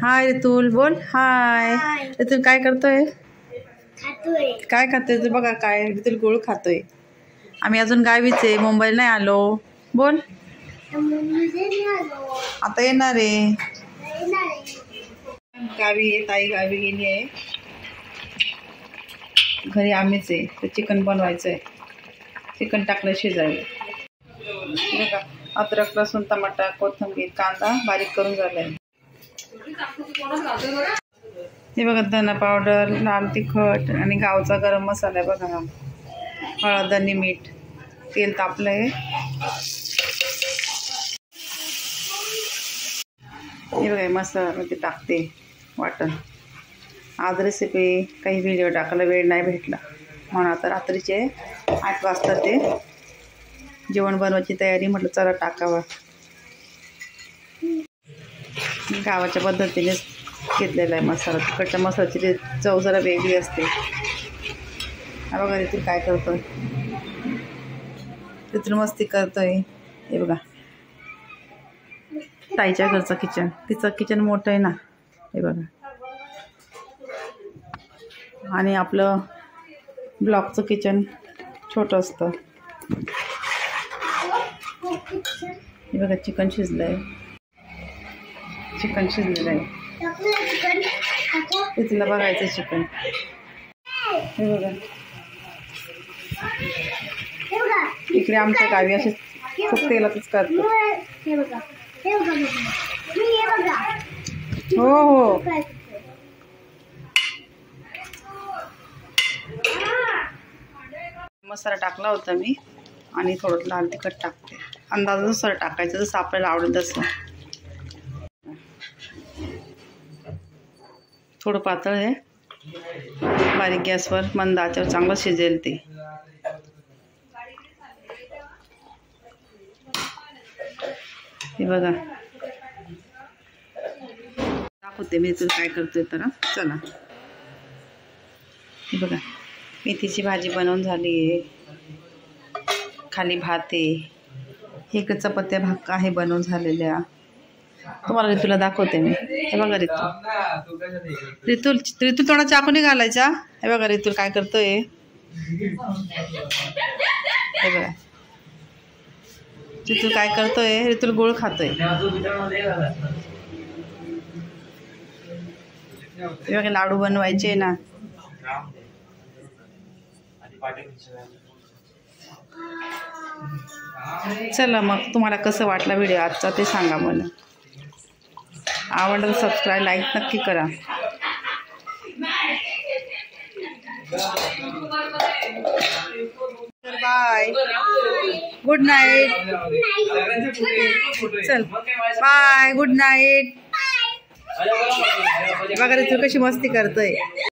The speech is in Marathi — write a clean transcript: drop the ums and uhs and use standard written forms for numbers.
हाय ऋतुल बोल हाय। ऋतुल काय करतोय? काय खातोय तू? बघा काय ऋतुल गुळ खातोय। आम्ही अजून गावीच आहे, मुंबईला नाही आलो। बोल आता येणार आहे गावी आहे, ताई गावी गेली आहे, घरी आम्हीच आहे। तर चिकन बनवायचं आहे, चिकन टाकलं शिजायला। बघा अद्रक लसूण टमाटा कोथिंबीर कांदा बारीक करून झालाय। हे बघा धना पावडर लाल तिखट आणि गावचा गरम मसाला आहे। बघा हळद आणि मीठ, तेल तापलंय। हे बघा मसाल्यामध्ये टाकते वाटण। आज रेसिपी काही व्हिडिओ टाकायला वेळ नाही भेटला म्हणून आता रात्रीचे 8 वाजता ते जेवण बनवायची तयारी, म्हटलं चला टाकावं। गावाच्या पद्धतीनेच घेतलेला आहे मसाला। तिकडच्या मसाल्याची चव जरा वेगळी असते। हा बघा ऋतुल काय करतोय, ऋतुल मस्ती करतोय। हे बघा ताईच्या घरचं किचन, तिचं किचन मोठं आहे ना, हे बघा। आणि आपलं ब्लॉकचं किचन छोटं असतं। हे बघा चिकन शिजलंय, चिकन शिजलेलं आहे। तिथलं बघायचं चिकन। हे बघा इकडे आमच्या गावी असे खूप तेलातच करतात। हो हो मसाला टाकला होता मी आणि थोडं लाल तिखट टाकते, अंदाजानुसार टाकायचं जसं आपल्याला आवडेल तसं। थोडं पातळ आहे, बारीक गॅसवर मंद आचेवर चांगलं शिजेल ते। हे बघा दाखवते मी तुला काय करतोय तर। चला हे बघा मेथीची भाजी बनवून झाली आहे, खाली भात आहे, एक चपात्या भाक आहे बनवून झालेल्या। तुम्हाला ऋतूला दाखवते मी। हे बघा ऋतुल थोडा चाकू नाही घालायचा। हे बघा ऋतुल काय करतोय, हे बघा ऋतुल काय करतोय, ऋतुल गुळ खातोय। हे बघा लाडू बनवायचे ना। चला मग तुम्हाला कसं वाटला व्हिडिओ आजचा ते सांगा मला। आवडलं सबस्क्राईब लाईक नक्की करा। Bye good night. चल बाय गुड नाईट। बघा तू कशी मस्ती करतोय।